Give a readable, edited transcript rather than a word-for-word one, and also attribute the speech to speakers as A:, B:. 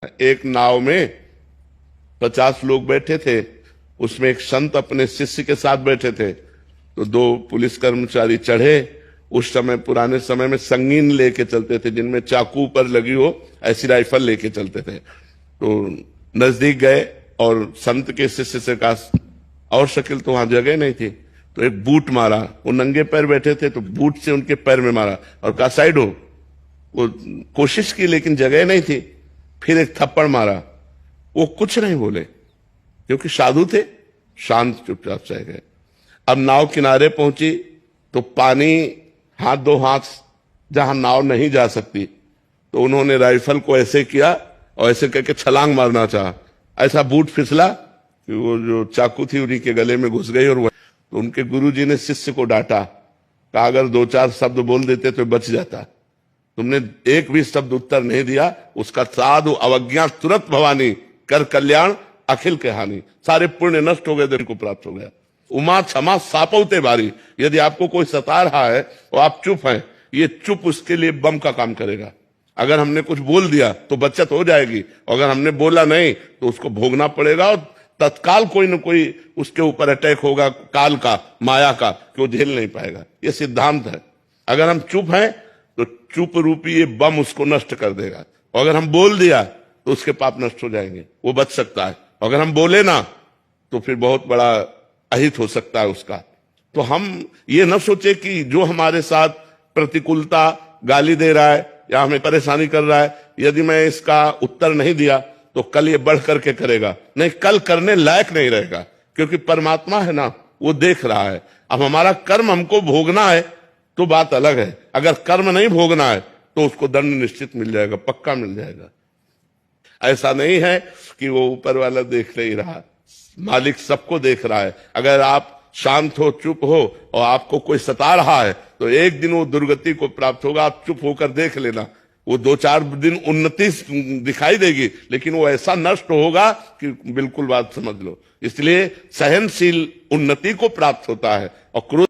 A: एक नाव में 50 लोग बैठे थे। उसमें एक संत अपने शिष्य के साथ बैठे थे। तो दो पुलिस कर्मचारी चढ़े। उस समय पुराने समय में संगीन लेके चलते थे, जिनमें चाकू पर लगी हो ऐसी राइफल लेके चलते थे। तो नजदीक गए और संत के शिष्य से कहा, और शकील तो वहां जगह नहीं थी, तो एक बूट मारा। वो नंगे पैर बैठे थे तो बूट से उनके पैर में मारा और कहा साइड हो। वो कोशिश की लेकिन जगह नहीं थी। फिर एक थप्पड़ मारा। वो कुछ नहीं बोले क्योंकि साधु थे, शांत चुपचाप से गए। अब नाव किनारे पहुंची तो पानी दो हाथ जहां नाव नहीं जा सकती, तो उन्होंने राइफल को ऐसे किया और ऐसे करके छलांग मारना चाहा। ऐसा बूट फिसला कि वो जो चाकू थी उन्हीं के गले में घुस गई। और वो तो उनके गुरुजी ने शिष्य को डांटा, कहा अगर 2-4 शब्द बोल देते तो बच जाता। तुमने एक भी शब्द उत्तर नहीं दिया, उसका साधु अवज्ञा तुरंत भवानी कर कल्याण अखिल के हानि। सारे पुण्य नष्ट हो गए, दिन को प्राप्त हो गया। उमा क्षमा सापौते बारी। यदि आपको कोई सता रहा है और आप चुप हैं, ये चुप उसके लिए बम का काम करेगा। अगर हमने कुछ बोल दिया तो बचत हो जाएगी, और अगर हमने बोला नहीं तो उसको भोगना पड़ेगा और तत्काल कोई न कोई उसके ऊपर अटैक होगा, काल का, माया का, कि वो झेल नहीं पाएगा। ये सिद्धांत है। अगर हम चुप हैं तो चुप रूपी ये बम उसको नष्ट कर देगा, और अगर हम बोल दिया तो उसके पाप नष्ट हो जाएंगे, वो बच सकता है। अगर हम बोले ना तो फिर बहुत बड़ा अहित हो सकता है उसका। तो हम ये न सोचे कि जो हमारे साथ प्रतिकूलता, गाली दे रहा है या हमें परेशानी कर रहा है, यदि मैं इसका उत्तर नहीं दिया तो कल ये बढ़ करके करेगा। नहीं, कल करने लायक नहीं रहेगा, क्योंकि परमात्मा है ना, वो देख रहा है। अब हमारा कर्म हमको भोगना है तो बात अलग है। अगर कर्म नहीं भोगना है तो उसको दंड निश्चित मिल जाएगा, पक्का मिल जाएगा। ऐसा नहीं है कि वो ऊपर वाला देख नहीं रहा, मालिक सबको देख रहा है। अगर आप शांत हो, चुप हो और आपको कोई सता रहा है तो एक दिन वो दुर्गति को प्राप्त होगा। आप चुप होकर देख लेना, वो 2-4 दिन उन्नति दिखाई देगी, लेकिन वो ऐसा नष्ट होगा कि बिल्कुल बात समझ लो। इसलिए सहनशील उन्नति को प्राप्त होता है और क्रोध